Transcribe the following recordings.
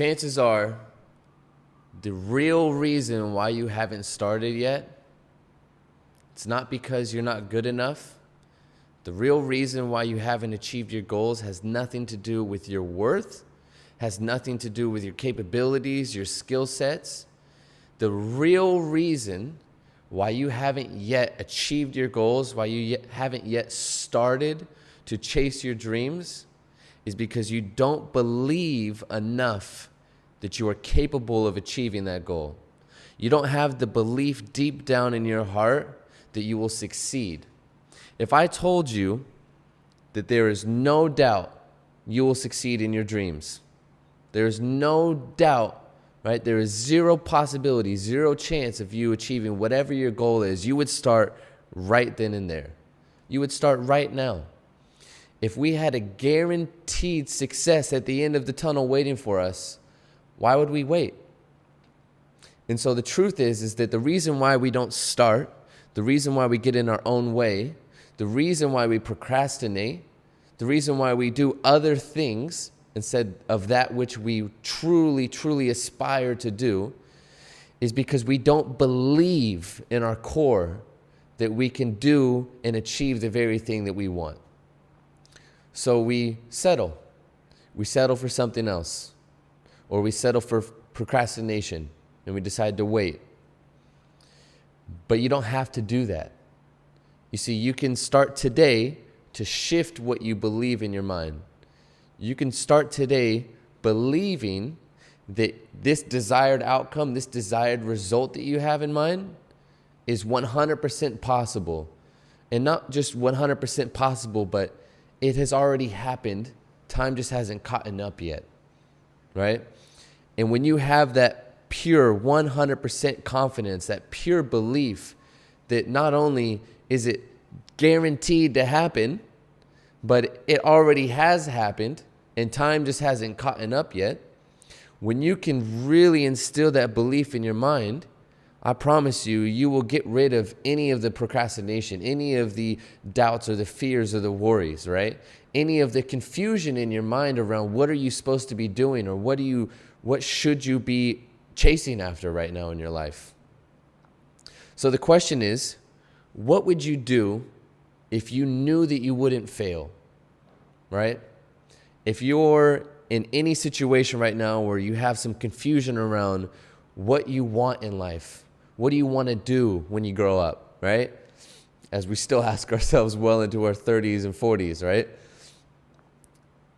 chances are the real reason why you haven't started yet, it's not because you're not good enough. The real reason why you haven't achieved your goals has nothing to do with your worth, has nothing to do with your capabilities, your skill sets. The real reason why you haven't yet achieved your goals, why you haven't yet started to chase your dreams, is because you don't believe enough that you are capable of achieving that goal. You don't have the belief deep down in your heart that you will succeed. If I told you that there is no doubt you will succeed in your dreams, there is no doubt, right? There is zero possibility, zero chance of you achieving whatever your goal is, you would start right then and there. You would start right now. If we had a guaranteed success at the end of the tunnel waiting for us, why would we wait? And so the truth is that the reason why we don't start, the reason why we get in our own way, the reason why we procrastinate, the reason why we do other things instead of that which we truly, truly aspire to do, is because we don't believe in our core that we can do and achieve the very thing that we want. So we settle. We settle for something else. Or we settle for procrastination and we decide to wait. But you don't have to do that. You see, you can start today to shift what you believe in your mind. You can start today believing that this desired outcome, this desired result that you have in mind is 100% possible. And not just 100% possible, but it has already happened. Time just hasn't caught up yet, right? And when you have that pure 100% confidence, that pure belief that not only is it guaranteed to happen, but it already has happened and time just hasn't caught up yet, when you can really instill that belief in your mind, I promise you, you will get rid of any of the procrastination, any of the doubts or the fears or the worries, right? Any of the confusion in your mind around what are you supposed to be doing or what should you be chasing after right now in your life. So the question is, what would you do if you knew that you wouldn't fail, right? If you're in any situation right now where you have some confusion around what you want in life, what do you want to do when you grow up, right? As we still ask ourselves well into our 30s and 40s, right?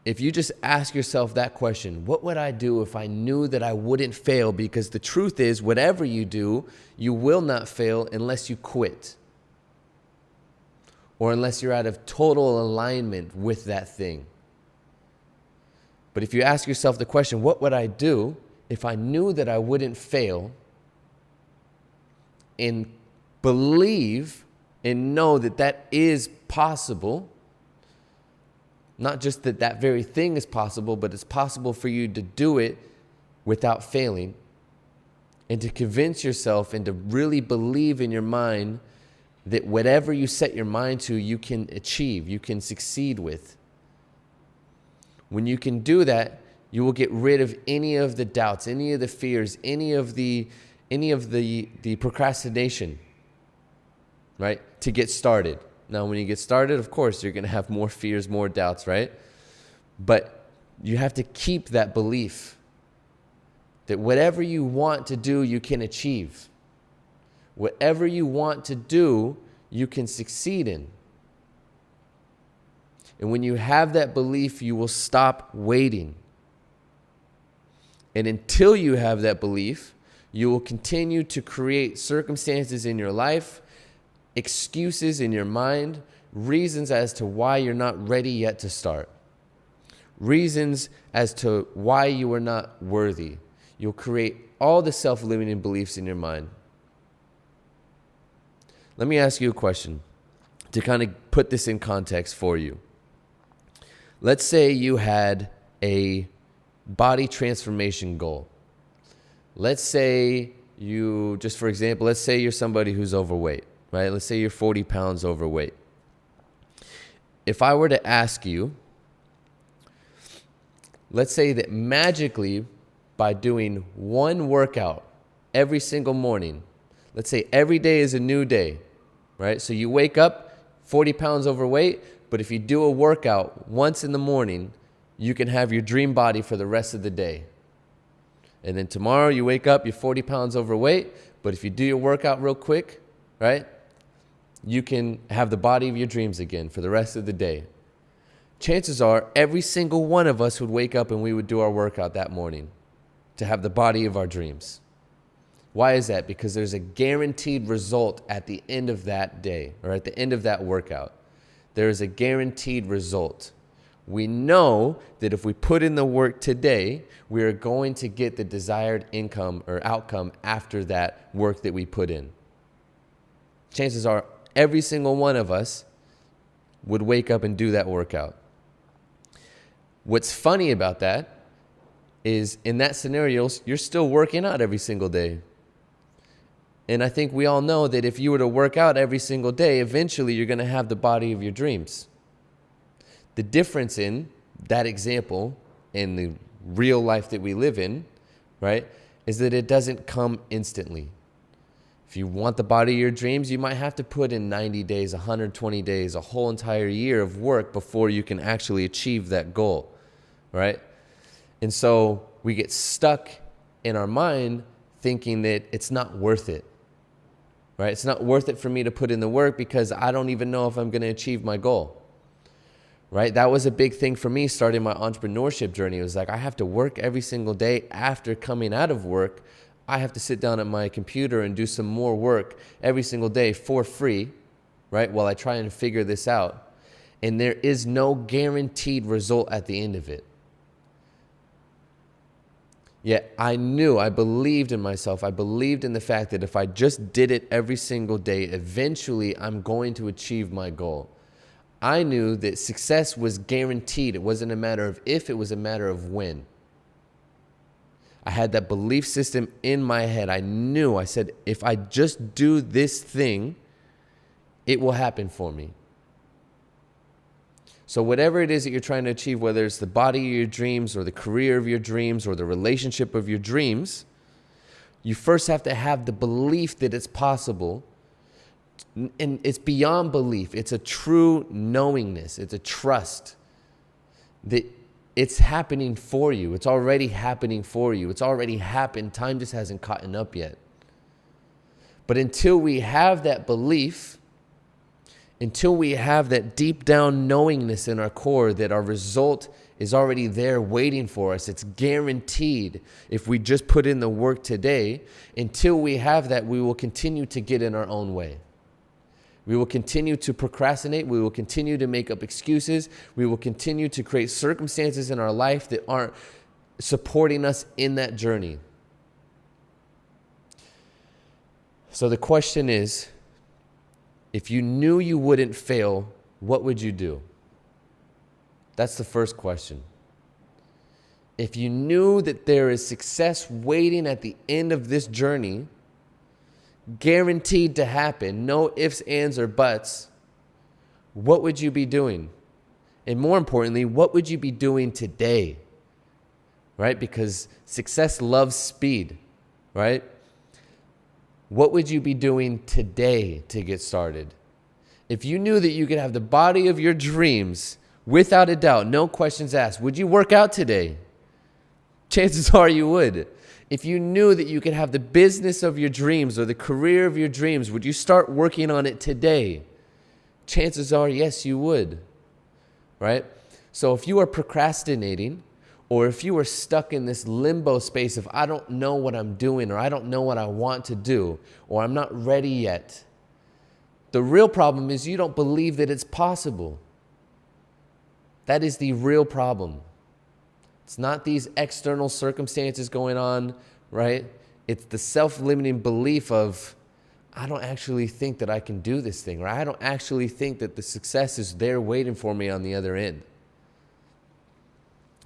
If you just ask yourself that question, what would I do if I knew that I wouldn't fail? Because the truth is, whatever you do, you will not fail unless you quit. Or unless you're out of total alignment with that thing. But if you ask yourself the question, what would I do if I knew that I wouldn't fail, and believe and know that that is possible, not just that that very thing is possible, but it's possible for you to do it without failing, and to convince yourself and to really believe in your mind that whatever you set your mind to, you can achieve, you can succeed with. When you can do that, you will get rid of any of the doubts, any of the fears, any of the procrastination, right? To get started. Now, when you get started, of course, you're going to have more fears, more doubts, right? But you have to keep that belief that whatever you want to do, you can achieve. Whatever you want to do, you can succeed in. And when you have that belief, you will stop waiting. And until you have that belief, you will continue to create circumstances in your life, excuses in your mind, reasons as to why you're not ready yet to start, reasons as to why you are not worthy. You'll create all the self-limiting beliefs in your mind. Let me ask you a question to kind of put this in context for you. Let's say you had a body transformation goal. Let's say you, just for example, let's say you're somebody who's overweight, right? Let's say you're 40 pounds overweight. If I were to ask you, let's say that magically by doing one workout every single morning. Let's say every day is a new day, right? So you wake up 40 pounds overweight, but if you do a workout once in the morning, you can have your dream body for the rest of the day. And then tomorrow you wake up, you're 40 pounds overweight, but if you do your workout real quick, right, you can have the body of your dreams again for the rest of the day. Chances are every single one of us would wake up and we would do our workout that morning to have the body of our dreams. Why is that? Because there's a guaranteed result at the end of that day or at the end of that workout. There is a guaranteed result. We know that if we put in the work today, we are going to get the desired income or outcome after that work that we put in. Chances are every single one of us would wake up and do that workout. What's funny about that is in that scenario, you're still working out every single day. And I think we all know that if you were to work out every single day, eventually you're going to have the body of your dreams. The difference in that example and the real life that we live in, right, is that it doesn't come instantly. If you want the body of your dreams, you might have to put in 90 days, 120 days, a whole entire year of work before you can actually achieve that goal, right? And so we get stuck in our mind thinking that it's not worth it, right? It's not worth it for me to put in the work because I don't even know if I'm going to achieve my goal. Right? That was a big thing for me starting my entrepreneurship journey. It was like I have to work every single day after coming out of work. I have to sit down at my computer and do some more work every single day for free, right? While I try and figure this out. And there is no guaranteed result at the end of it. Yet I believed in myself. I believed in the fact that if I just did it every single day, eventually I'm going to achieve my goal. I knew that success was guaranteed. It wasn't a matter of if, it was a matter of when. I had that belief system in my head. I said, if I just do this thing, it will happen for me. So whatever it is that you're trying to achieve, whether it's the body of your dreams or the career of your dreams or the relationship of your dreams, you first have to have the belief that it's possible. And it's beyond belief. It's a true knowingness. It's a trust that it's happening for you. It's already happening for you. It's already happened. Time just hasn't caught up yet. But until we have that belief, until we have that deep down knowingness in our core that our result is already there waiting for us, it's guaranteed if we just put in the work today, until we have that, we will continue to get in our own way. We will continue to procrastinate. We will continue to make up excuses. We will continue to create circumstances in our life that aren't supporting us in that journey. So the question is, if you knew you wouldn't fail, what would you do? That's the first question. If you knew that there is success waiting at the end of this journey, guaranteed to happen, no ifs, ands, or buts, what would you be doing? And more importantly, what would you be doing today? Right? Because success loves speed, right? What would you be doing today to get started? If you knew that you could have the body of your dreams, without a doubt, no questions asked, would you work out today? Chances are you would. If you knew that you could have the business of your dreams or the career of your dreams, would you start working on it today? Chances are, yes, you would, right? So if you are procrastinating, or if you are stuck in this limbo space of I don't know what I'm doing, or I don't know what I want to do, or I'm not ready yet, the real problem is you don't believe that it's possible. That is the real problem. It's not these external circumstances going on, right? It's the self-limiting belief of, I don't actually think that I can do this thing, or I don't actually think that the success is there waiting for me on the other end.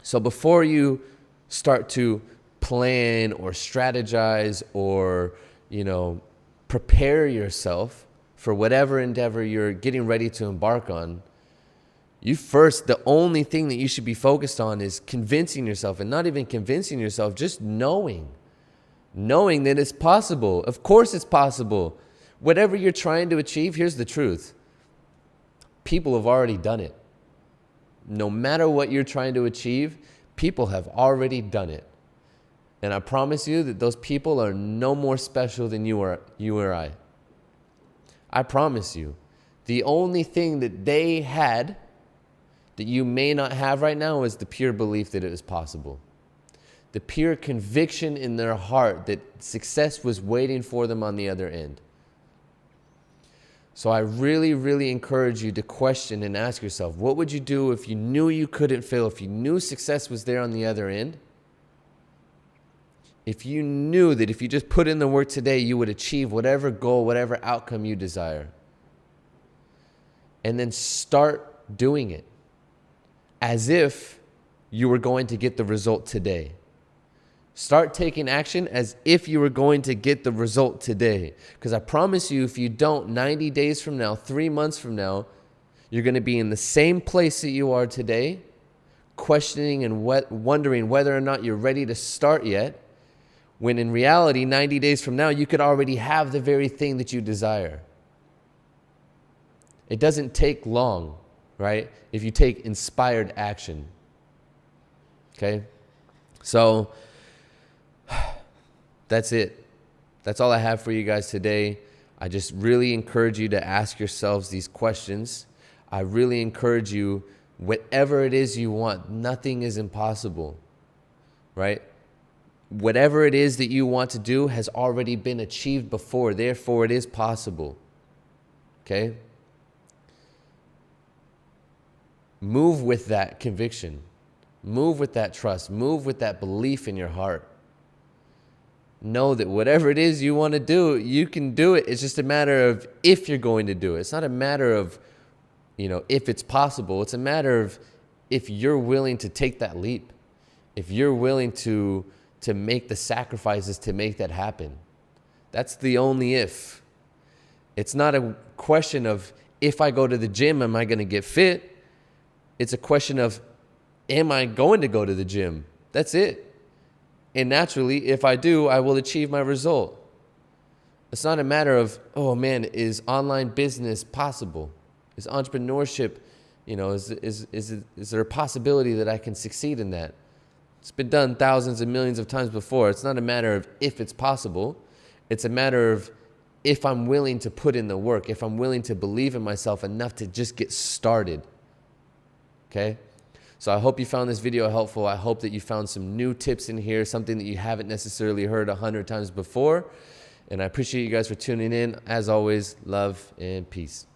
So before you start to plan or strategize or, prepare yourself for whatever endeavor you're getting ready to embark on, The only thing that you should be focused on is convincing yourself, and not even convincing yourself, just knowing that it's possible. Of course it's possible. Whatever you're trying to achieve, here's the truth. People have already done it. No matter what you're trying to achieve, people have already done it. And I promise you that those people are no more special than you or I. I promise you. The only thing that they had that you may not have right now is the pure belief that it was possible. The pure conviction in their heart that success was waiting for them on the other end. So I really, really encourage you to question and ask yourself, what would you do if you knew you couldn't fail, if you knew success was there on the other end? If you knew that if you just put in the work today, you would achieve whatever goal, whatever outcome you desire. And then start doing it as if you were going to get the result today. Start taking action as if you were going to get the result today. Because I promise you, if you don't, 90 days from now, 3 months from now, you're going to be in the same place that you are today, questioning and wondering whether or not you're ready to start yet, when in reality, 90 days from now, you could already have the very thing that you desire. It doesn't take long, right? If you take inspired action. Okay? So that's it. That's all I have for you guys today. I just really encourage you to ask yourselves these questions. I really encourage you, whatever it is you want, nothing is impossible, right? Whatever it is that you want to do has already been achieved before. Therefore, it is possible. Okay? Move with that conviction. Move with that trust. Move with that belief in your heart. Know that whatever it is you want to do, you can do it. It's just a matter of if you're going to do it. It's not a matter of, if it's possible. It's a matter of if you're willing to take that leap. If you're willing to make the sacrifices to make that happen. That's the only if. It's not a question of if I go to the gym, am I going to get fit? It's a question of, am I going to go to the gym? That's it. And naturally, if I do, I will achieve my result. It's not a matter of, oh man, is online business possible? Is entrepreneurship, is there a possibility that I can succeed in that? It's been done thousands and millions of times before. It's not a matter of if it's possible. It's a matter of if I'm willing to put in the work, if I'm willing to believe in myself enough to just get started. Okay? So I hope you found this video helpful. I hope that you found some new tips in here, something that you haven't necessarily heard 100 times before. And I appreciate you guys for tuning in. As always, love and peace.